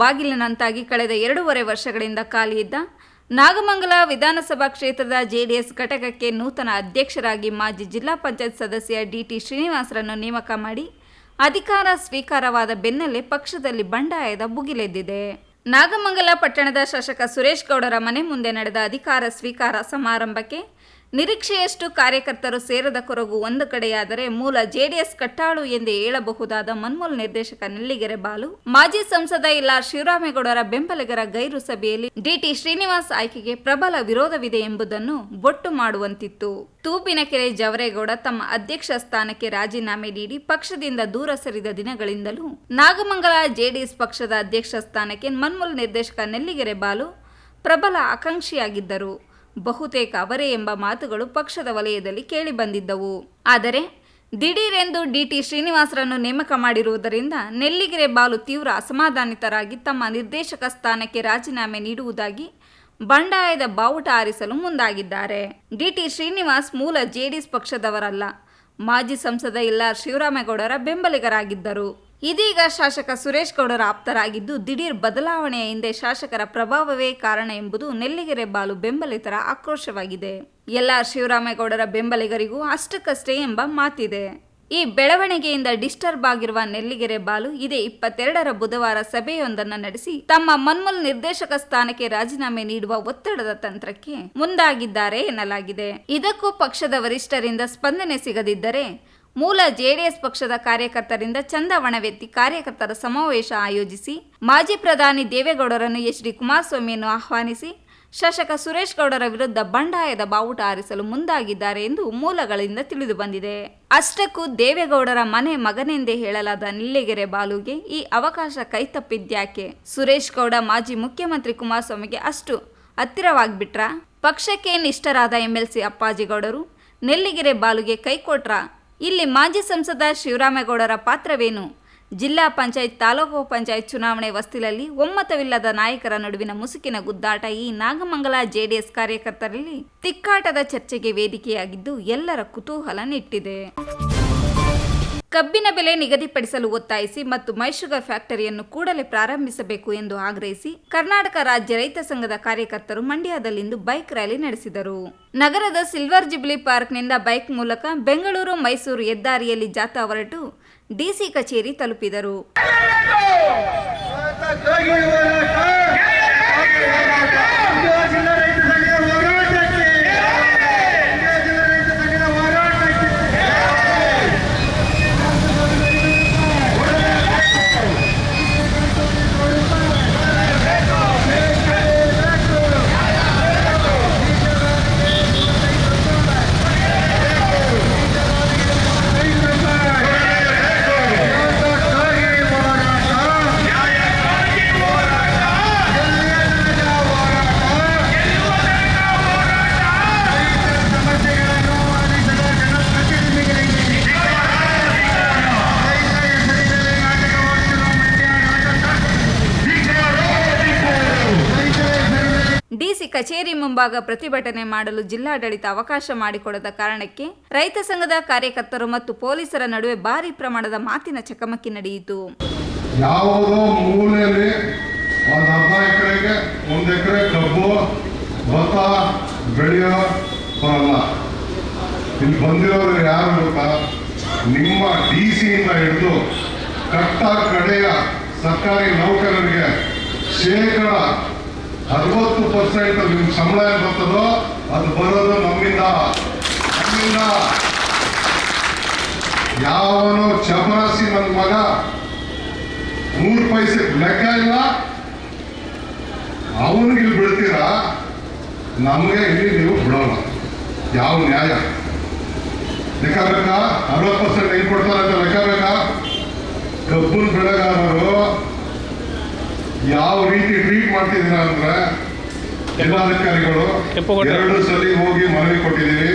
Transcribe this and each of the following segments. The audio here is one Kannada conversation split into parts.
ಬಾಗಿಲಿನಂತಾಗಿ ಕಳೆದ 2.5 ವರ್ಷಗಳಿಂದ ಖಾಲಿಯಿದ್ದ ನಾಗಮಂಗಲ ವಿಧಾನಸಭಾ ಕ್ಷೇತ್ರದ ಜೆಡಿಎಸ್ ಘಟಕಕ್ಕೆ ನೂತನ ಅಧ್ಯಕ್ಷರಾಗಿ ಮಾಜಿ ಜಿಲ್ಲಾ ಪಂಚಾಯತ್ ಸದಸ್ಯ ಡಿ.ಟಿ. ಶ್ರೀನಿವಾಸರನ್ನು ನೇಮಕ ಮಾಡಿ ಅಧಿಕಾರ ಸ್ವೀಕಾರವಾದ ಬೆನ್ನಲ್ಲೇ ಪಕ್ಷದಲ್ಲಿ ಬಂಡಾಯದ ಭುಗಿಲೆದ್ದಿದೆ. ನಾಗಮಂಗಲ ಪಟ್ಟಣದ ಶಾಸಕ ಸುರೇಶ್ ಗೌಡರ ಮನೆ ಮುಂದೆ ನಡೆದ ಅಧಿಕಾರ ಸ್ವೀಕಾರ ಸಮಾರಂಭಕ್ಕೆ ನಿರೀಕ್ಷೆಯಷ್ಟು ಕಾರ್ಯಕರ್ತರು ಸೇರದ ಕೊರಗು ಒಂದು ಕಡೆಯಾದರೆ, ಮೂಲ ಜೆಡಿಎಸ್ ಕಟ್ಟಾಳು ಎಂದೇ ಹೇಳಬಹುದಾದ ಮನ್ಮೂಲ್ ನಿರ್ದೇಶಕ ನೆಲ್ಲಿಗೆರೆ ಬಾಲು, ಮಾಜಿ ಸಂಸದ ಎಲ್.ಆರ್. ಶಿವರಾಮೇಗೌಡರ ಬೆಂಬಲಿಗರ ಗೈರು ಸಭೆಯಲ್ಲಿ ಡಿ.ಟಿ. ಶ್ರೀನಿವಾಸ್ ಆಯ್ಕೆಗೆ ಪ್ರಬಲ ವಿರೋಧವಿದೆ ಎಂಬುದನ್ನು ಬೊಟ್ಟು ಮಾಡುವಂತಿತ್ತು. ತೂಬಿನಕೆರೆ ಜವರೇಗೌಡ ತಮ್ಮ ಅಧ್ಯಕ್ಷ ಸ್ಥಾನಕ್ಕೆ ರಾಜೀನಾಮೆ ನೀಡಿ ಪಕ್ಷದಿಂದ ದೂರ ಸರಿದ ದಿನಗಳಿಂದಲೂ ನಾಗಮಂಗಲ ಜೆಡಿಎಸ್ ಪಕ್ಷದ ಅಧ್ಯಕ್ಷ ಸ್ಥಾನಕ್ಕೆ ಮನ್ಮೂಲ್ ನಿರ್ದೇಶಕ ನೆಲ್ಲಿಗೆರೆ ಬಾಲು ಪ್ರಬಲ ಆಕಾಂಕ್ಷಿಯಾಗಿದ್ದರು. ಬಹುತೇಕ ಅವರೇ ಎಂಬ ಮಾತುಗಳು ಪಕ್ಷದ ವಲಯದಲ್ಲಿ ಕೇಳಿಬಂದಿದ್ದವು. ಆದರೆ ದಿಢೀರೆಂದು ಡಿ.ಟಿ. ಶ್ರೀನಿವಾಸರನ್ನು ನೇಮಕ ಮಾಡಿರುವುದರಿಂದ ನೆಲ್ಲಿಗೆರೆ ಬಾಲು ತೀವ್ರ ಅಸಮಾಧಾನಿತರಾಗಿ ತಮ್ಮ ನಿರ್ದೇಶಕ ಸ್ಥಾನಕ್ಕೆ ರಾಜೀನಾಮೆ ನೀಡುವುದಾಗಿ ಬಂಡಾಯದ ಬಾವುಟ ಹಾರಿಸಲು ಮುಂದಾಗಿದ್ದಾರೆ. ಡಿ.ಟಿ. ಶ್ರೀನಿವಾಸ್ ಮೂಲ ಜೆಡಿಎಸ್ ಪಕ್ಷದವರಲ್ಲ, ಮಾಜಿ ಸಂಸದ ಎಲ್.ಆರ್. ಶಿವರಾಮೇಗೌಡರ ಬೆಂಬಲಿಗರಾಗಿದ್ದರು. ಇದೀಗ ಶಾಸಕ ಸುರೇಶ್ ಗೌಡರ ಆಪ್ತರಾಗಿದ್ದು, ದಿಢೀರ್ ಬದಲಾವಣೆಯ ಹಿಂದೆ ಶಾಸಕರ ಪ್ರಭಾವವೇ ಕಾರಣ ಎಂಬುದು ನೆಲ್ಲಿಗೆರೆ ಬಾಲು ಬೆಂಬಲಿತರ ಆಕ್ರೋಶವಾಗಿದೆ. ಎಲ್.ಆರ್. ಶಿವರಾಮೇಗೌಡರ ಬೆಂಬಲಿಗರಿಗೂ ಅಷ್ಟಕ್ಕಷ್ಟೇ ಎಂಬ ಮಾತಿದೆ. ಈ ಬೆಳವಣಿಗೆಯಿಂದ ಡಿಸ್ಟರ್ಬ್ ಆಗಿರುವ ನೆಲ್ಲಿಗೆರೆ ಬಾಲು ಇದೇ 22ರ ಬುಧವಾರ ಸಭೆಯೊಂದನ್ನು ನಡೆಸಿ ತಮ್ಮ ಮನ್ಮೂಲ್ ನಿರ್ದೇಶಕ ಸ್ಥಾನಕ್ಕೆ ರಾಜೀನಾಮೆ ನೀಡುವ ಒತ್ತಡದ ತಂತ್ರಕ್ಕೆ ಮುಂದಾಗಿದ್ದಾರೆ ಎನ್ನಲಾಗಿದೆ. ಇದಕ್ಕೂ ಪಕ್ಷದ ವರಿಷ್ಠರಿಂದ ಸ್ಪಂದನೆ ಸಿಗದಿದ್ದರೆ ಮೂಲ ಜೆಡಿಎಸ್ ಪಕ್ಷದ ಕಾರ್ಯಕರ್ತರಿಂದ ಚಂದವಣವೆತ್ತಿ ಕಾರ್ಯಕರ್ತರ ಸಮಾವೇಶ ಆಯೋಜಿಸಿ ಮಾಜಿ ಪ್ರಧಾನಿ ದೇವೇಗೌಡರನ್ನು ಎಚ್.ಡಿ. ಕುಮಾರಸ್ವಾಮಿಯನ್ನು ಆಹ್ವಾನಿಸಿ ಶಾಸಕ ಸುರೇಶ್ ಗೌಡರ ವಿರುದ್ಧ ಬಂಡಾಯದ ಬಾವುಟ ಹಾರಿಸಲು ಮುಂದಾಗಿದ್ದಾರೆ ಎಂದು ಮೂಲಗಳಿಂದ ತಿಳಿದು ಬಂದಿದೆ. ಅಷ್ಟಕ್ಕೂ ದೇವೇಗೌಡರ ಮನೆ ಮಗನೆಂದೇ ಹೇಳಲಾದ ನೆಲ್ಲಿಗೆರೆ ಬಾಲುಗೆ ಈ ಅವಕಾಶ ಕೈತಪ್ಪಿದ್ಯಾಕೆ? ಸುರೇಶ್ ಗೌಡ ಮಾಜಿ ಮುಖ್ಯಮಂತ್ರಿ ಕುಮಾರಸ್ವಾಮಿಗೆ ಅಷ್ಟು ಹತ್ತಿರವಾಗಿಬಿಟ್ರಾ? ಪಕ್ಷಕ್ಕೆ ನಿಷ್ಠರಾದ MLC ಅಪ್ಪಾಜಿಗೌಡರು ನೆಲ್ಲಿಗೆರೆ ಬಾಲುಗೆ ಕೈಕೊಟ್ರಾ? ಇಲ್ಲಿ ಮಾಜಿ ಸಂಸದ ಶಿವರಾಮೇಗೌಡರ ಪಾತ್ರವೇನು? ಜಿಲ್ಲಾ ಪಂಚಾಯತ್, ತಾಲೂಕು ಪಂಚಾಯತ್ ಚುನಾವಣೆ ಹೊಸ್ತಿಲಲ್ಲಿ ಒಮ್ಮತವಿಲ್ಲದ ನಾಯಕರ ನಡುವಿನ ಮುಸುಕಿನ ಗುದ್ದಾಟ ಈ ನಾಗಮಂಗಲ ಜೆಡಿಎಸ್ ಕಾರ್ಯಕರ್ತರಲ್ಲಿ ತಿಕ್ಕಾಟದ ಚರ್ಚೆಗೆ ವೇದಿಕೆಯಾಗಿದ್ದು ಎಲ್ಲರ ಕುತೂಹಲ ನೆಟ್ಟಿದೆ. ಕಬ್ಬಿನ ಬೆಲೆ ನಿಗದಿಪಡಿಸಲು ಒತ್ತಾಯಿಸಿ ಮತ್ತು ಮೈಶುಗರ್ ಫ್ಯಾಕ್ಟರಿಯನ್ನು ಕೂಡಲೇ ಪ್ರಾರಂಭಿಸಬೇಕು ಎಂದು ಆಗ್ರಹಿಸಿ ಕರ್ನಾಟಕ ರಾಜ್ಯ ರೈತ ಸಂಘದ ಕಾರ್ಯಕರ್ತರು ಮಂಡ್ಯದಲ್ಲಿಂದು ಬೈಕ್ ರ್ಯಾಲಿ ನಡೆಸಿದರು. ನಗರದ ಸಿಲ್ವರ್ ಜುಬ್ಲಿ ಪಾರ್ಕ್ನಿಂದ ಬೈಕ್ ಮೂಲಕ ಬೆಂಗಳೂರು ಮೈಸೂರು ಹೆದ್ದಾರಿಯಲ್ಲಿ ಜಾಥಾ ಹೊರಟು ಡಿಸಿ ಕಚೇರಿ ತಲುಪಿದರು. ಡಿಸಿ ಕಚೇರಿ ಮುಂಭಾಗ ಪ್ರತಿಭಟನೆ ಮಾಡಲು ಜಿಲ್ಲಾಡಳಿತ ಅವಕಾಶ ಮಾಡಿಕೊಡದ ಕಾರಣಕ್ಕೆ ರೈತ ಸಂಘದ ಕಾರ್ಯಕರ್ತರು ಮತ್ತು ಪೊಲೀಸರ ನಡುವೆ ಭಾರಿ ಪ್ರಮಾಣದ ಮಾತಿನ ಚಕಮಕಿ ನಡೆಯಿತು. ಯಾವುದೋ ಮೂಲೆಯಲ್ಲಿ ಒಂದು ಅರ್ಧ ಎಕರೆಗೆ 1 ಎಕರೆ ಕಬ್ಬು ಭತ್ತ ಬೆಳೆಯೋ ಬರಲ್ಲ. ಇಲ್ಲಿ ಬಂದಿರೋರು ಯಾರು ಗೊತ್ತಾ? ನಿಮ್ಮ ಡಿಸಿಯಿಂದ ಹಿಡಿದು ಕಟ್ಟ ಕಡೆಯ ಸರ್ಕಾರಿ ನೌಕರರಿಗೆ ಶೇಕಡ 60% ನಿಮ್ಗೆ ಸಂಬಳ ಏನು ಬರ್ತದೋ ಅದು ಬರೋದು ನಮ್ಮಿಂದ. ಯಾವನು ಚಪರಾಸಿ ನನ್ನ ಮಗ 3 ಪೈಸೆ ಲೆಕ್ಕ ಇಲ್ಲ, ಅವನಿಗೆ ಇಲ್ಲಿ ಬಿಡ್ತೀರಾ, ನಮಗೆ ಇಲ್ಲಿ ನೀವು ಬಿಡೋಲ್ಲ. ಯಾವ ನ್ಯಾಯ? ಲೆಕ್ಕ ಬೇಕಾ? 60% ಹೆಂಗ್ ಕೊಡ್ತಾರೆ ಅಂತ ಲೆಕ್ಕ ಬೇಕಾ? ಕಬ್ಬನ್ ಬೆಳೆಗಾರರು ಯಾವ ರೀತಿ ಟ್ರೀಟ್ ಮಾಡ್ತಿದ್ದೀರಾ ಅಂದ್ರೆ, ಜಿಲ್ಲಾಧಿಕಾರಿಗಳು 2 ಸಲ ಹೋಗಿ ಮನವಿ ಕೊಟ್ಟಿದ್ದೀವಿ,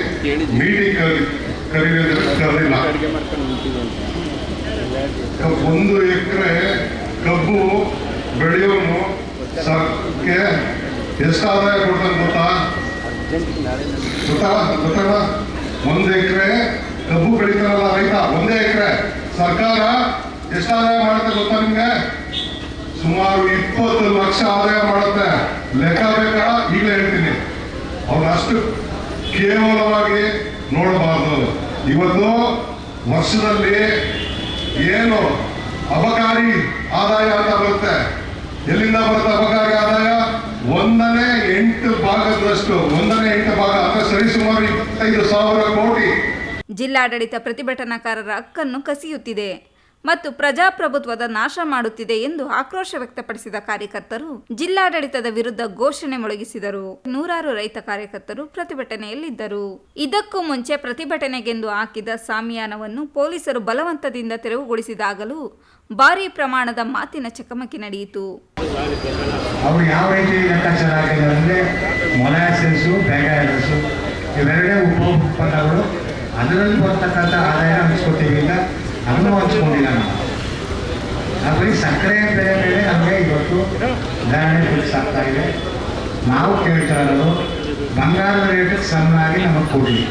ಮೀಟಿಂಗ್ ಕರೀಲಿಲ್ಲ. 1 ಎಕರೆ ಕಬ್ಬು ಬೆಳೆಯೋನು ಸರ್ಕ್ಕೆ ಎಷ್ಟು ಆದಾಯ ಕೊಡ್ತಾನೆ ಗೊತ್ತಾ? 1 ಎಕರೆ ಕಬ್ಬು ಬೆಳೀತಾರಲ್ಲ ರೈತ, 1 ಎಕರೆ ಸರ್ಕಾರ ಎಷ್ಟು ಆದಾಯ ಮಾಡುತ್ತೆ ಗೊತ್ತಾ ನಿಮ್ಗೆ? ಸುಮಾರು 20 ಲಕ್ಷ ಆದಾಯ ಮಾಡುತ್ತೆ. ಲೆಕ್ಕ ಬೇಕಾ? ಈಗಲೇ ಹೇಳ್ತೀನಿ. ಅವ್ರು ಅಷ್ಟು ಕೇವಲವಾಗಿ ನೋಡಬಾರ್ದು. ಇವತ್ತು ವರ್ಷದಲ್ಲಿ ಏನು ಅಬಕಾರಿ ಆದಾಯ ಅಂತ ಬರುತ್ತೆ. ಎಲ್ಲಿಂದ ಬರುತ್ತೆ ಅಬಕಾರಿ ಆದಾಯ? 1/8 ಭಾಗದಷ್ಟು, 1/8 ಭಾಗ ಅಂದ್ರೆ ಸರಿಸುಮಾರು 25,000 ಕೋಟಿ. ಜಿಲ್ಲಾಡಳಿತ ಪ್ರತಿಭಟನಾಕಾರರ ಹಕ್ಕನ್ನು ಕಸಿಯುತ್ತಿದೆ ಮತ್ತು ಪ್ರಜಾಪ್ರಭುತ್ವದ ನಾಶ ಮಾಡುತ್ತಿದೆ ಎಂದು ಆಕ್ರೋಶ ವ್ಯಕ್ತಪಡಿಸಿದ ಕಾರ್ಯಕರ್ತರು ಜಿಲ್ಲಾಡಳಿತದ ವಿರುದ್ಧ ಘೋಷಣೆ ಮೊಳಗಿಸಿದರು. ನೂರಾರು ರೈತ ಕಾರ್ಯಕರ್ತರು ಪ್ರತಿಭಟನೆಯಲ್ಲಿದ್ದರು. ಇದಕ್ಕೂ ಮುಂಚೆ ಪ್ರತಿಭಟನೆಗೆಂದು ಹಾಕಿದ ಸಾಮಿಯಾನವನ್ನು ಪೊಲೀಸರು ಬಲವಂತದಿಂದ ತೆರವುಗೊಳಿಸಿದಾಗಲೂ ಭಾರೀ ಪ್ರಮಾಣದ ಮಾತಿನ ಚಕಮಕಿ ನಡೆಯಿತು. ಅವರು ಯಾವ ರೀತಿ ಲೆಕ್ಕಾಚಾರ ಹಾಕಿದ್ದಾರೆ ಅಂದರೆ ಮೊಲಾಸಸ್ಸು, ಬ್ಯಾಗಾಸು ಇವೆರಡೇ ಉತ್ಪನ್ನಗಳು, ಅದರಲ್ಲಿ ಬರ್ತಕ್ಕಂಥ ಆದಾಯ ಹಂಚ್ಕೊತೀವಿ ಅಂತ ಅದನ್ನು ಹಂಚ್ಕೊಂಡಿಲ್ಲ. ನಾವು ಬರೀ ಸಕ್ಕರೆ ಬೆಲೆ ಮೇಲೆ ನಮಗೆ ಇವತ್ತು ಧಾರಣೆ ಫಿಕ್ಸ್ ಆಗ್ತಾ ಇದೆ. ನಾವು ಕೇಳ್ತಾ ಇರೋದು ಬಂಗಾರದ ರೇಟ್ ಸಮನಾಗಿ ನಮಗೆ ಕೊಡಲಿ.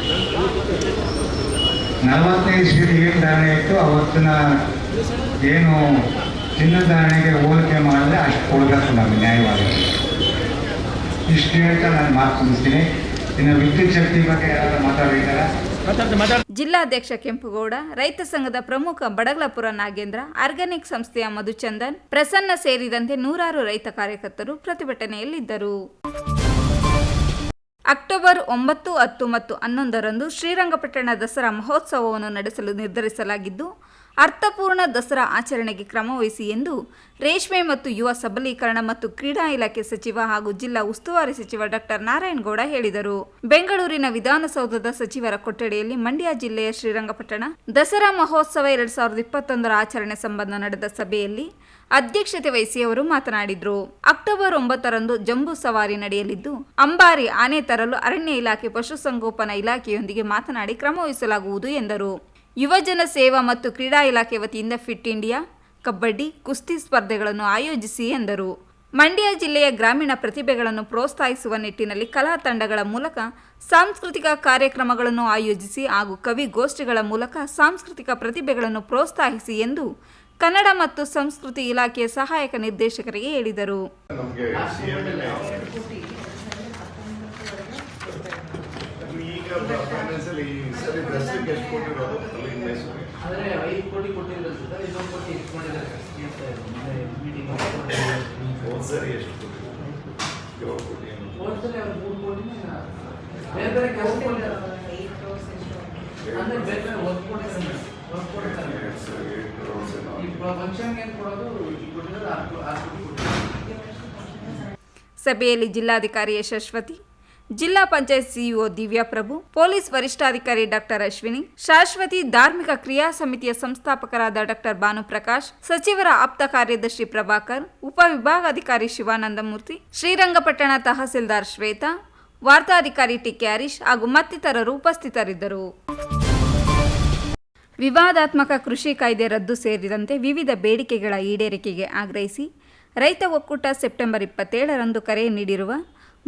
45 ಇಸ್ವಿಲಿ ಏನು ಧಾರಣೆ ಇತ್ತು ಅವತ್ತಿನ ಏನು ಚಿನ್ನದ ಧಾರಣೆಗೆ ಹೋಲಿಕೆ ಮಾಡಿದ್ರೆ ಅಷ್ಟು ಕೊಡಬೇಕು ನಮಗೆ ನ್ಯಾಯವಾಗಿ. ಇಷ್ಟು ಹೇಳ್ತಾ ನಾನು ಮಾತು ಮುಗಿಸ್ತೀನಿ. ಇನ್ನು ವಿದ್ಯುತ್ ಶಕ್ತಿ ಬಗ್ಗೆ ಯಾರಾದ್ರೂ ಮಾತಾಡಿದ್ದಾರೆ? ಜಿಲ್ಲಾಧ್ಯಕ್ಷ ಕೆಂಪುಗೌಡ, ರೈತ ಸಂಘದ ಪ್ರಮುಖ ಬಡಗಲಪುರ ನಾಗೇಂದ್ರ, ಆರ್ಗಾನಿಕ್ ಸಂಸ್ಥೆಯ ಮಧುಚಂದನ್, ಪ್ರಸನ್ನ ಸೇರಿದಂತೆ ನೂರಾರು ರೈತ ಕಾರ್ಯಕರ್ತರು ಪ್ರತಿಭಟನೆಯಲ್ಲಿದ್ದರು. ಅಕ್ಟೋಬರ್ 9, 10 ಮತ್ತು 11ರಂದು ಶ್ರೀರಂಗಪಟ್ಟಣ ದಸರಾ ಮಹೋತ್ಸವವನ್ನು ನಡೆಸಲು ನಿರ್ಧರಿಸಲಾಗಿದ್ದು, ಅರ್ಥಪೂರ್ಣ ದಸರಾ ಆಚರಣೆಗೆ ಕ್ರಮವಹಿಸಿ ಎಂದು ರೇಷ್ಮೆ ಮತ್ತು ಯುವ ಸಬಲೀಕರಣ ಮತ್ತು ಕ್ರೀಡಾ ಇಲಾಖೆ ಸಚಿವ ಹಾಗೂ ಜಿಲ್ಲಾ ಉಸ್ತುವಾರಿ ಸಚಿವ ಡಾಕ್ಟರ್ ನಾರಾಯಣಗೌಡ ಹೇಳಿದರು. ಬೆಂಗಳೂರಿನ ವಿಧಾನಸೌಧದ ಸಚಿವರ ಕೊಠಡಿಯಲ್ಲಿ ಮಂಡ್ಯ ಜಿಲ್ಲೆಯ ಶ್ರೀರಂಗಪಟ್ಟಣ ದಸರಾ ಮಹೋತ್ಸವ 2021ರ ಆಚರಣೆ ಸಂಬಂಧ ನಡೆದ ಸಭೆಯಲ್ಲಿ ಅಧ್ಯಕ್ಷತೆ ವಹಿಸಿ ಅವರು ಮಾತನಾಡಿದರು. ಅಕ್ಟೋಬರ್ 9ರಂದು ಜಂಬೂ ಸವಾರಿ ನಡೆಯಲಿದ್ದು, ಅಂಬಾರಿ ಆನೆ ತರಲು ಅರಣ್ಯ ಇಲಾಖೆ, ಪಶುಸಂಗೋಪನಾ ಇಲಾಖೆಯೊಂದಿಗೆ ಮಾತನಾಡಿ ಕ್ರಮವಹಿಸಲಾಗುವುದು ಎಂದರು. ಯುವಜನ ಸೇವಾ ಮತ್ತು ಕ್ರೀಡಾ ಇಲಾಖೆ ವತಿಯಿಂದ ಫಿಟ್ ಇಂಡಿಯಾ, ಕಬಡ್ಡಿ, ಕುಸ್ತಿ ಸ್ಪರ್ಧೆಗಳನ್ನು ಆಯೋಜಿಸಿ ಎಂದರು. ಮಂಡ್ಯ ಜಿಲ್ಲೆಯ ಗ್ರಾಮೀಣ ಪ್ರತಿಭೆಗಳನ್ನು ಪ್ರೋತ್ಸಾಹಿಸುವ ನಿಟ್ಟಿನಲ್ಲಿ ಕಲಾ ತಂಡಗಳ ಮೂಲಕ ಸಾಂಸ್ಕೃತಿಕ ಕಾರ್ಯಕ್ರಮಗಳನ್ನು ಆಯೋಜಿಸಿ ಹಾಗೂ ಕವಿಗೋಷ್ಠಿಗಳ ಮೂಲಕ ಸಾಂಸ್ಕೃತಿಕ ಪ್ರತಿಭೆಗಳನ್ನು ಪ್ರೋತ್ಸಾಹಿಸಿ ಎಂದು ಕನ್ನಡ ಮತ್ತು ಸಂಸ್ಕೃತಿ ಇಲಾಖೆಯ ಸಹಾಯಕ ನಿರ್ದೇಶಕರಿಗೆ ಹೇಳಿದರು. ಸಭೆಯಲ್ಲಿ ಜಿಲ್ಲಾಧಿಕಾರಿ ಯಶಸ್ವತಿ, ಜಿಲ್ಲಾ ಪಂಚಾಯತ್ ಸಿಇಒ ದಿವ್ಯಾಪ್ರಭು, ಪೊಲೀಸ್ ವರಿಷ್ಠಾಧಿಕಾರಿ ಡಾಕ್ಟರ್ ಅಶ್ವಿನಿ, ಶಾಶ್ವತಿ, ಧಾರ್ಮಿಕ ಕ್ರಿಯಾ ಸಮಿತಿಯ ಸಂಸ್ಥಾಪಕರಾದ ಡಾಕ್ಟರ್ ಭಾನುಪ್ರಕಾಶ್, ಸಚಿವರ ಆಪ್ತ ಕಾರ್ಯದರ್ಶಿ ಪ್ರಭಾಕರ್, ಉಪವಿಭಾಗಾಧಿಕಾರಿ ಶಿವಾನಂದಮೂರ್ತಿ, ಶ್ರೀರಂಗಪಟ್ಟಣ ತಹಸೀಲ್ದಾರ್ ಶ್ವೇತಾ, ವಾರ್ತಾಧಿಕಾರಿ ಟಿಕೆ ಹರೀಶ್ ಹಾಗೂ ಮತ್ತಿತರರು ಉಪಸ್ಥಿತರಿದ್ದರು. ವಿವಾದಾತ್ಮಕ ಕೃಷಿ ಕಾಯ್ದೆ ರದ್ದು ಸೇರಿದಂತೆ ವಿವಿಧ ಬೇಡಿಕೆಗಳ ಈಡೇರಿಕೆಗೆ ಆಗ್ರಹಿಸಿ ರೈತ ಒಕ್ಕೂಟ ಸೆಪ್ಟೆಂಬರ್ 27ರಂದು ಕರೆ ನೀಡಿರುವ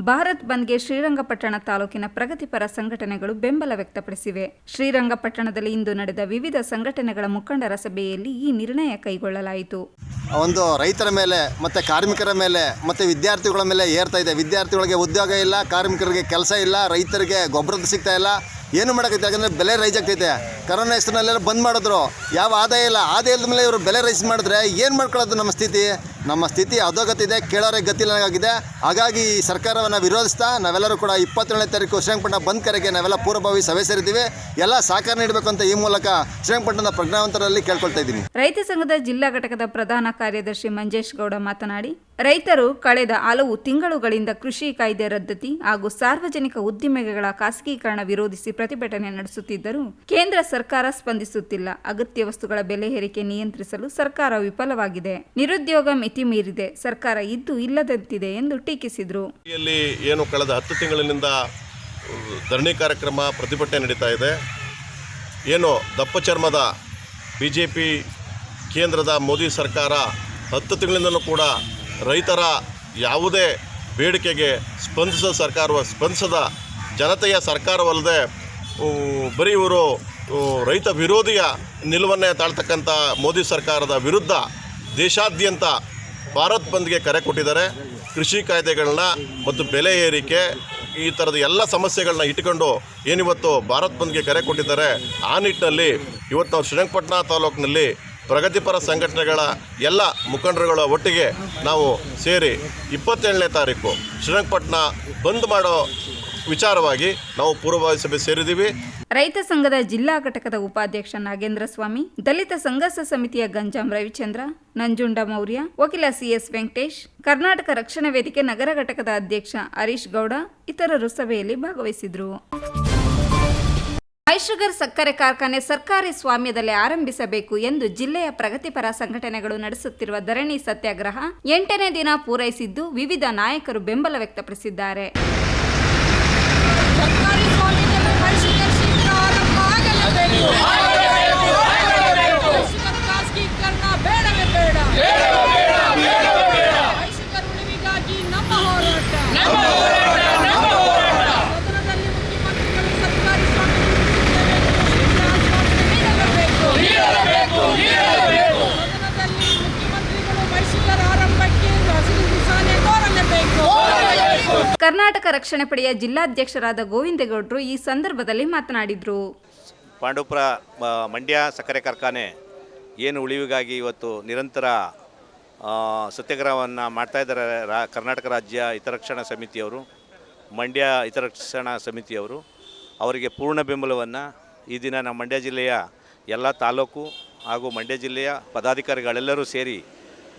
ಭಾರತ್ ಬಂದ್ಗೆ ಶ್ರೀರಂಗಪಟ್ಟಣ ತಾಲೂಕಿನ ಪ್ರಗತಿಪರ ಸಂಘಟನೆಗಳು ಬೆಂಬಲ ವ್ಯಕ್ತಪಡಿಸಿವೆ. ಶ್ರೀರಂಗಪಟ್ಟಣದಲ್ಲಿ ಇಂದು ನಡೆದ ವಿವಿಧ ಸಂಘಟನೆಗಳ ಮುಖಂಡರ ಸಭೆಯಲ್ಲಿ ಈ ನಿರ್ಣಯ ಕೈಗೊಳ್ಳಲಾಯಿತು. ಒಂದು ರೈತರ ಮೇಲೆ ಮತ್ತು ಕಾರ್ಮಿಕರ ಮೇಲೆ ಮತ್ತು ವಿದ್ಯಾರ್ಥಿಗಳ ಮೇಲೆ ಏರ್ತಾ ಇದೆ. ವಿದ್ಯಾರ್ಥಿಗಳಿಗೆ ಉದ್ಯೋಗ ಇಲ್ಲ, ಕಾರ್ಮಿಕರಿಗೆ ಕೆಲಸ ಇಲ್ಲ, ರೈತರಿಗೆ ಗೊಬ್ಬರದ ಸಿಗ್ತಾ ಇಲ್ಲ, ಏನು ಮಾಡೋಕ್ಕೈತೆ? ಯಾಕಂದರೆ ಬೆಲೆ ರೈಸ್ ಆಗ್ತೈತೆ. ಕರೋನಾ ಹೆಸರಿನಲ್ಲೆಲ್ಲ ಬಂದ್ ಮಾಡಿದ್ರು, ಯಾವ ಆದಾಯ ಇಲ್ಲ. ಆದಾಯ ಇಲ್ಲದ ಮೇಲೆ ಇವರು ಬೆಲೆ ರೈಸ್ ಮಾಡಿದ್ರೆ ಏನು ಮಾಡ್ಕೊಳ್ಳೋದು? ನಮ್ಮ ಸ್ಥಿತಿ ಅಧೋಗತಿದೆ, ಕೇಳೋರಿಗೆ ಗತಿಯಿಲ್ಲದಾಗಿದೆ. ಹಾಗಾಗಿ ಈ ಸರ್ಕಾರವನ್ನು ವಿರೋಧಿಸ್ತಾ ನಾವೆಲ್ಲರೂ ಕೂಡ 27ನೇ ತಾರೀಕು ಶ್ರೀರಂಗಪಟ್ಟಣ ಬಂದ್ ಕರೆಗೆ ನಾವೆಲ್ಲ ಪೂರ್ವಭಾವಿ ಸಭೆ ಸೇರಿದ್ದೀವಿ. ಎಲ್ಲ ಸಹಕಾರ ನೀಡಬೇಕು ಅಂತ ಈ ಮೂಲಕ ಶ್ರೀರಂಗಪಟ್ಟಣದ ಪ್ರಜ್ಞಾವಂತರಲ್ಲಿ ಕೇಳ್ಕೊಳ್ತಾ ಇದ್ದೀನಿ. ರೈತ ಸಂಘದ ಜಿಲ್ಲಾ ಘಟಕದ ಪ್ರಧಾನ ಕಾರ್ಯದರ್ಶಿ ಮಂಜೇಶ್ ಗೌಡ ಮಾತನಾಡಿ, ರೈತರು ಕಳೆದ ಹಲವು ತಿಂಗಳುಗಳಿಂದ ಕೃಷಿ ಕಾಯ್ದೆ ರದ್ದತಿ ಹಾಗೂ ಸಾರ್ವಜನಿಕ ಉದ್ದಿಮೆಗಳ ಖಾಸಗೀಕರಣ ವಿರೋಧಿಸಿ ಪ್ರತಿಭಟನೆ ನಡೆಸುತ್ತಿದ್ದರೂ ಕೇಂದ್ರ ಸರ್ಕಾರ ಸ್ಪಂದಿಸುತ್ತಿಲ್ಲ. ಅಗತ್ಯ ವಸ್ತುಗಳ ಬೆಲೆ ಏರಿಕೆ ನಿಯಂತ್ರಿಸಲು ಸರ್ಕಾರ ವಿಫಲವಾಗಿದೆ. ನಿರುದ್ಯೋಗ ಮಿತಿ ಮೀರಿದೆ. ಸರ್ಕಾರ ಇದ್ದು ಇಲ್ಲದಂತಿದೆ ಎಂದು ಟೀಕಿಸಿದರು. ಏನು ಕಳೆದ 10 ತಿಂಗಳಿನಿಂದ ಧರಣಿ ಕಾರ್ಯಕ್ರಮ, ಪ್ರತಿಭಟನೆ ನಡೀತಾ ಇದೆ. ಏನು ದಪ್ಪ ಚರ್ಮದ BJP ಕೇಂದ್ರದ ಮೋದಿ ಸರ್ಕಾರ 10 ತಿಂಗಳಿಂದಲೂ ಕೂಡ ರೈತರ ಯಾವುದೇ ಬೇಡಿಕೆಗೆ ಸ್ಪಂದಿಸದ ಜನತೆಯ ಸರ್ಕಾರವಲ್ಲದೆ ಬರೀ ಇವರು ರೈತ ವಿರೋಧಿಯ ನಿಲುವನ್ನೇ ತಾಳ್ತಕ್ಕಂಥ ಮೋದಿ ಸರ್ಕಾರದ ವಿರುದ್ಧ ದೇಶಾದ್ಯಂತ ಭಾರತ್ ಬಂದ್ಗೆ ಕರೆ ಕೊಟ್ಟಿದ್ದಾರೆ. ಕೃಷಿ ಕಾಯ್ದೆಗಳನ್ನ ಮತ್ತು ಬೆಲೆ ಏರಿಕೆ ಈ ಥರದ ಎಲ್ಲ ಸಮಸ್ಯೆಗಳನ್ನ ಇಟ್ಟುಕೊಂಡು ಏನಿವತ್ತು ಭಾರತ್ ಬಂದ್ಗೆ ಕರೆ ಕೊಟ್ಟಿದ್ದಾರೆ. ಆ ನಿಟ್ಟಿನಲ್ಲಿ ಇವತ್ತು ನಾವು ಶ್ರೀರಂಗಪಟ್ಟಣ ತಾಲೂಕಿನಲ್ಲಿ ಪ್ರಗತಿಪರ ಸಂಘಟನೆಗಳ ಎಲ್ಲ ಮುಖಂಡರುಗಳ ಒಟ್ಟಿಗೆ ನಾವು ಸೇರಿ 27ನೇ ತಾರೀಕು ಶ್ರೀರಂಗಪಟ್ಟಣ ಬಂದ್ ಮಾಡೋ ವಿಚಾರವಾಗಿ ನಾವು ಪೂರ್ವಭಾವಿ ಸಭೆ ಸೇರಿದ್ದೀವಿ. ರೈತ ಸಂಘದ ಜಿಲ್ಲಾ ಘಟಕದ ಉಪಾಧ್ಯಕ್ಷ ನಾಗೇಂದ್ರ ಸ್ವಾಮಿ, ದಲಿತ ಸಂಘರ್ಷ ಸಮಿತಿಯ ಗಂಜಾಂ ರವಿಚಂದ್ರ, ನಂಜುಂಡ ಮೌರ್ಯ, ವಕೀಲ ಸಿಎಸ್ ವೆಂಕಟೇಶ್, ಕರ್ನಾಟಕ ರಕ್ಷಣಾ ವೇದಿಕೆ ನಗರ ಘಟಕದ ಅಧ್ಯಕ್ಷ ಹರೀಶ್ ಗೌಡ ಇತರರು ಸಭೆಯಲ್ಲಿ ಭಾಗವಹಿಸಿದರು. ಮೈಶುಗರ್ ಸಕ್ಕರೆ ಕಾರ್ಖಾನೆ ಸರ್ಕಾರಿ ಸ್ವಾಮ್ಯದಲ್ಲಿ ಆರಂಭಿಸಬೇಕು ಎಂದು ಜಿಲ್ಲೆಯ ಪ್ರಗತಿಪರ ಸಂಘಟನೆಗಳು ನಡೆಸುತ್ತಿರುವ ಧರಣಿ ಸತ್ಯಾಗ್ರಹ 8ನೇ ದಿನ ಪೂರೈಸಿದ್ದು, ವಿವಿಧ ನಾಯಕರು ಬೆಂಬಲ ವ್ಯಕ್ತಪಡಿಸಿದ್ದಾರೆ. ಸರ್ಕಾರಿ ಸ್ವಾಮ್ಯದಲ್ಲಿ ಮೈಶುಗರ್ ಶೀಘ್ರ ಆರಂಭ ಆಗಲೇಬೇಕು. ಮೈಶುಗರ್ ಖಾಸಗೀಕರಣ ಬೇಡವೇ ಬೇಡ. ಮೈಶುಗರ್ ಉಳಿವಿಗಾಗಿ ನಮ್ಮ ಹೋರಾಟ. ಸದನದಲ್ಲಿ ಮುಖ್ಯಮಂತ್ರಿಗಳು ಸರ್ಕಾರಿ ಸದನದಲ್ಲಿ ಮುಖ್ಯಮಂತ್ರಿಗಳು ಮೈಸೂರು ಆರಂಭಕ್ಕೆ ಹಸಿರು ನಿಶಾನೆ ತೋರಲೇಬೇಕು. ಕರ್ನಾಟಕ ರಕ್ಷಣಾ ಪಡೆಯ ಜಿಲ್ಲಾಧ್ಯಕ್ಷರಾದ ಗೋವಿಂದೇಗೌಡರು ಈ ಸಂದರ್ಭದಲ್ಲಿ ಮಾತನಾಡಿದರು. ಪಾಂಡವಪುರ ಮಂಡ್ಯ ಸಕ್ಕರೆ ಕಾರ್ಖಾನೆ ಏನು ಉಳಿವಿಗಾಗಿ ಇವತ್ತು ನಿರಂತರ ಸತ್ಯಾಗ್ರಹವನ್ನು ಮಾಡ್ತಾಯಿದ್ದಾರೆ. ಕರ್ನಾಟಕ ರಾಜ್ಯ ಹಿತರಕ್ಷಣಾ ಸಮಿತಿಯವರು, ಮಂಡ್ಯ ಹಿತರಕ್ಷಣಾ ಸಮಿತಿಯವರು ಅವರಿಗೆ ಪೂರ್ಣ ಬೆಂಬಲವನ್ನು ಈ ದಿನ ನಮ್ಮ ಮಂಡ್ಯ ಜಿಲ್ಲೆಯ ಎಲ್ಲ ತಾಲೂಕು ಹಾಗೂ ಮಂಡ್ಯ ಜಿಲ್ಲೆಯ ಪದಾಧಿಕಾರಿಗಳೆಲ್ಲರೂ ಸೇರಿ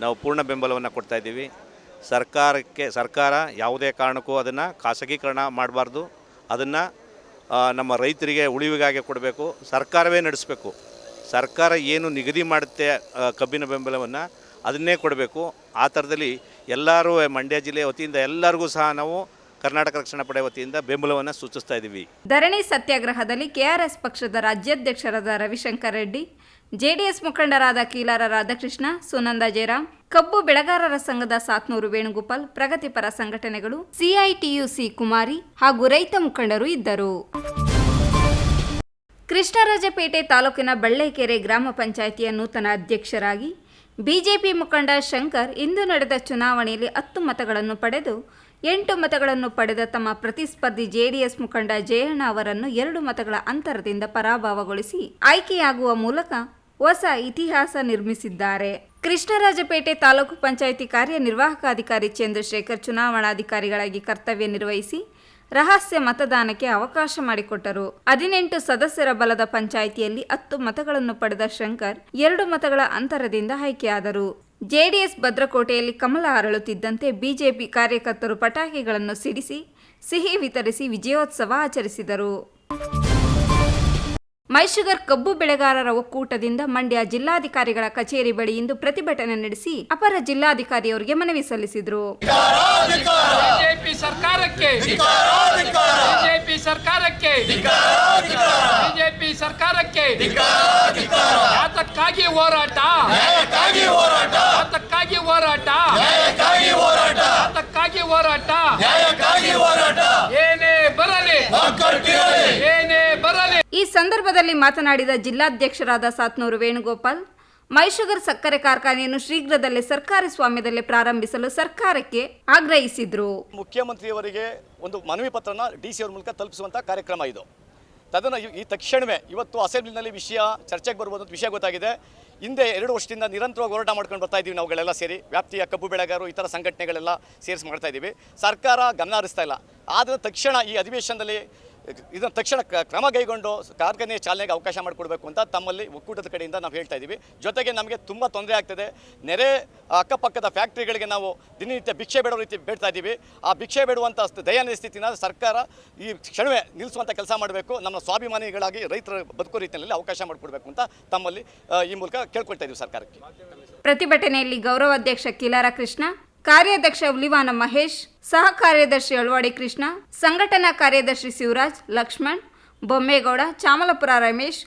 ನಾವು ಪೂರ್ಣ ಬೆಂಬಲವನ್ನು ಕೊಡ್ತಾಯಿದ್ದೀವಿ. ಸರ್ಕಾರ ಯಾವುದೇ ಕಾರಣಕ್ಕೂ ಅದನ್ನು ಖಾಸಗೀಕರಣ ಮಾಡಬಾರ್ದು. ಅದನ್ನು ನಮ್ಮ ರೈತರಿಗೆ ಉಳಿವಿಗಾಗಿ ಕೊಡಬೇಕು. ಸರ್ಕಾರವೇ ನಡೆಸಬೇಕು. ಸರ್ಕಾರ ಏನು ನಿಗದಿ ಮಾಡುತ್ತೆ ಕಬ್ಬಿನ ಬೆಂಬಲವನ್ನು ಅದನ್ನೇ ಕೊಡಬೇಕು. ಆ ಥರದಲ್ಲಿ ಎಲ್ಲರೂ ಮಂಡ್ಯ ಜಿಲ್ಲೆಯ ವತಿಯಿಂದ ಎಲ್ಲರಿಗೂ ಸಹ ನಾವು ಕರ್ನಾಟಕ ರಕ್ಷಣಾ ಪಡೆ ವತಿಯಿಂದ ಬೆಂಬಲವನ್ನು ಸೂಚಿಸ್ತಾ ಇದ್ದೀವಿ. ಧರಣಿ ಸತ್ಯಾಗ್ರಹದಲ್ಲಿ ಕೆಆರ್ಎಸ್ ಪಕ್ಷದ ರಾಜ್ಯಾಧ್ಯಕ್ಷರಾದ ರವಿಶಂಕರ್ ರೆಡ್ಡಿ, ಜೆಡಿಎಸ್ ಮುಖಂಡರಾದ ಕೀಲಾರ ರಾಧಾಕೃಷ್ಣ, ಸುನಂದ ಜಯರಾಮ್, ಕಬ್ಬು ಬೆಳೆಗಾರರ ಸಂಘದ ಸಾತ್ನೂರು ವೇಣುಗೋಪಾಲ್, ಪ್ರಗತಿಪರ ಸಂಘಟನೆಗಳು, ಸಿಐಟಿಯುಸಿ ಕುಮಾರಿ ಹಾಗೂ ರೈತ ಮುಖಂಡರು ಇದ್ದರು. ಕೃಷ್ಣರಾಜಪೇಟೆ ತಾಲೂಕಿನ ಬಳ್ಳೇಕೆರೆ ಗ್ರಾಮ ಪಂಚಾಯಿತಿಯ ನೂತನ ಅಧ್ಯಕ್ಷರಾಗಿ ಬಿಜೆಪಿ ಮುಖಂಡ ಶಂಕರ್ ಇಂದು ನಡೆದ ಚುನಾವಣೆಯಲ್ಲಿ 10 ಮತಗಳನ್ನು ಪಡೆದು 8 ಮತಗಳನ್ನು ಪಡೆದ ತಮ್ಮ ಪ್ರತಿಸ್ಪರ್ಧಿ ಜೆಡಿಎಸ್ ಮುಖಂಡ ಜಯಣ್ಣ ಅವರನ್ನು 2 ಮತಗಳ ಅಂತರದಿಂದ ಪರಾಭವಗೊಳಿಸಿ ಆಯ್ಕೆಯಾಗುವ ಮೂಲಕ ಹೊಸ ಇತಿಹಾಸ ನಿರ್ಮಿಸಿದ್ದಾರೆ. ಕೃಷ್ಣರಾಜಪೇಟೆ ತಾಲೂಕು ಪಂಚಾಯಿತಿ ಕಾರ್ಯನಿರ್ವಾಹಕ ಅಧಿಕಾರಿ ಚಂದ್ರಶೇಖರ್ ಚುನಾವಣಾಧಿಕಾರಿಗಳಾಗಿ ಕರ್ತವ್ಯ ನಿರ್ವಹಿಸಿ ರಹಸ್ಯ ಮತದಾನಕ್ಕೆ ಅವಕಾಶ ಮಾಡಿಕೊಟ್ಟರು. 18 ಸದಸ್ಯರ ಬಲದ ಪಂಚಾಯಿತಿಯಲ್ಲಿ 10 ಮತಗಳನ್ನು ಪಡೆದ ಶಂಕರ್ 2 ಮತಗಳ ಅಂತರದಿಂದ ಆಯ್ಕೆಯಾದರು. ಜೆಡಿಎಸ್ ಭದ್ರಕೋಟೆಯಲ್ಲಿ ಕಮಲ ಅರಳುತ್ತಿದ್ದಂತೆ ಬಿಜೆಪಿ ಕಾರ್ಯಕರ್ತರು ಪಟಾಕಿಗಳನ್ನು ಸಿಡಿಸಿ ಸಿಹಿ ವಿತರಿಸಿ ವಿಜಯೋತ್ಸವ ಆಚರಿಸಿದರು. ಮೈಶುಗರ್ ಕಬ್ಬು ಬೆಳೆಗಾರರ ಒಕ್ಕೂಟದಿಂದ ಮಂಡ್ಯ ಜಿಲ್ಲಾಧಿಕಾರಿಗಳ ಕಚೇರಿ ಬಳಿ ಇಂದು ಪ್ರತಿಭಟನೆ ನಡೆಸಿ ಅಪರ ಜಿಲ್ಲಾಧಿಕಾರಿಯವರಿಗೆ ಮನವಿ ಸಲ್ಲಿಸಿದರು. ಬಿಜೆಪಿ ಸರ್ಕಾರಕ್ಕೆ ಬಿಜೆಪಿ ಸರ್ಕಾರಕ್ಕೆ ಬಿಜೆಪಿ ಸರ್ಕಾರಕ್ಕೆ ಯಾತಕ್ಕಾಗಿ ಹೋರಾಟ ಯಾತಕ್ಕಾಗಿ ಹೋರಾಟ ಯಾತಕ್ಕಾಗಿ ಹೋರಾಟ ಏನೇ ಬರಲಿ ಏನೇ ಬರಲಿ. ಈ ಸಂದರ್ಭದಲ್ಲಿ ಮಾತನಾಡಿದ ಜಿಲ್ಲಾಧ್ಯಕ್ಷರಾದ ಸಾತ್ನೂರು ವೇಣುಗೋಪಾಲ್, ಮೈಶುಗರ್ ಸಕ್ಕರೆ ಕಾರ್ಖಾನೆಯನ್ನು ಶೀಘ್ರದಲ್ಲೇ ಸರ್ಕಾರಿ ಸ್ವಾಮ್ಯದಲ್ಲಿ ಪ್ರಾರಂಭಿಸಲು ಸರ್ಕಾರಕ್ಕೆ ಆಗ್ರಹಿಸಿದರು. ಮುಖ್ಯಮಂತ್ರಿಯವರಿಗೆ ಒಂದು ಮನವಿ ಪತ್ರನ DC ಅವರ ಮೂಲಕ ತಲುಪಿಸುವಂಥ ಕಾರ್ಯಕ್ರಮ ಇದು. ಈ ತಕ್ಷಣವೇ ಇವತ್ತು ಅಸೆಂಬ್ಲಿನಲ್ಲಿ ವಿಷಯ ಚರ್ಚೆಗೆ ಬರುವಂಥ ವಿಷಯ ಗೊತ್ತಾಗಿದೆ. ಹಿಂದೆ 2 ವರ್ಷದಿಂದ ನಿರಂತರವಾಗಿ ಹೋರಾಟ ಮಾಡ್ಕೊಂಡು ಬರ್ತಾ ಇದ್ದೀವಿ ನಾವುಗಳೆಲ್ಲ ಸೇರಿ, ವ್ಯಾಪ್ತಿಯ ಕಬ್ಬು ಬೆಳೆಗಾರರು ಇತರ ಸಂಘಟನೆಗಳೆಲ್ಲ ಸೇರಿಸಿ ಮಾಡ್ತಾ ಇದ್ದೀವಿ. ಸರ್ಕಾರ ಗಮನ ಹರಿಸ್ತಾ ಇಲ್ಲ. ಆದರೆ ತಕ್ಷಣ ಈ ಅಧಿವೇಶನದಲ್ಲಿ ಇದನ್ನು ತಕ್ಷಣ ಕ್ರಮ ಕೈಗೊಂಡು ಕಾರ್ಖಾನೆ ಚಾಲನೆಗೆ ಅವಕಾಶ ಮಾಡಿಕೊಡ್ಬೇಕು ಅಂತ ತಮ್ಮಲ್ಲಿ ಒಕ್ಕೂಟದ ಕಡೆಯಿಂದ ನಾವು ಹೇಳ್ತಾ ಇದ್ದೀವಿ. ಜೊತೆಗೆ ನಮಗೆ ತುಂಬ ತೊಂದರೆ ಆಗ್ತದೆ. ನೆರೆ ಅಕ್ಕಪಕ್ಕದ ಫ್ಯಾಕ್ಟ್ರಿಗಳಿಗೆ ನಾವು ದಿನನಿತ್ಯ ಭಿಕ್ಷೆ ಬೇಡೋ ರೀತಿ ಬೇಡ್ತಾ ಇದ್ದೀವಿ. ಆ ಭಿಕ್ಷೆ ಬೇಡುವಂಥ ದಯನೀಯ ಸ್ಥಿತಿನ ಸರ್ಕಾರ ಈ ಕ್ಷಣವೇ ನಿಲ್ಲಿಸುವಂಥ ಕೆಲಸ ಮಾಡಬೇಕು. ನಮ್ಮ ಸ್ವಾಭಿಮಾನಿಗಳಾಗಿ ರೈತರ ಬದುಕೋ ರೀತಿಯಲ್ಲಿ ಅವಕಾಶ ಮಾಡಿಕೊಡ್ಬೇಕು ಅಂತ ತಮ್ಮಲ್ಲಿ ಈ ಮೂಲಕ ಕೇಳ್ಕೊಳ್ತಾ ಇದ್ದೀವಿ ಸರ್ಕಾರಕ್ಕೆ. ಪ್ರತಿಭಟನೆಯಲ್ಲಿ ಗೌರವಾಧ್ಯಕ್ಷ ಕಿಲಾರ ಕೃಷ್ಣ, ಕಾರ್ಯಾಧ್ಯಕ್ಷ ಉಲಿವಾನ ಮಹೇಶ್, ಸಹ ಕಾರ್ಯದರ್ಶಿ ಅಳವಾಡಿ ಕೃಷ್ಣ, ಸಂಘಟನಾ ಕಾರ್ಯದರ್ಶಿ ಶಿವರಾಜ್, ಲಕ್ಷ್ಮಣ್, ಬೊಮ್ಮೇಗೌಡ, ಚಾಮಲಪುರ ರಮೇಶ್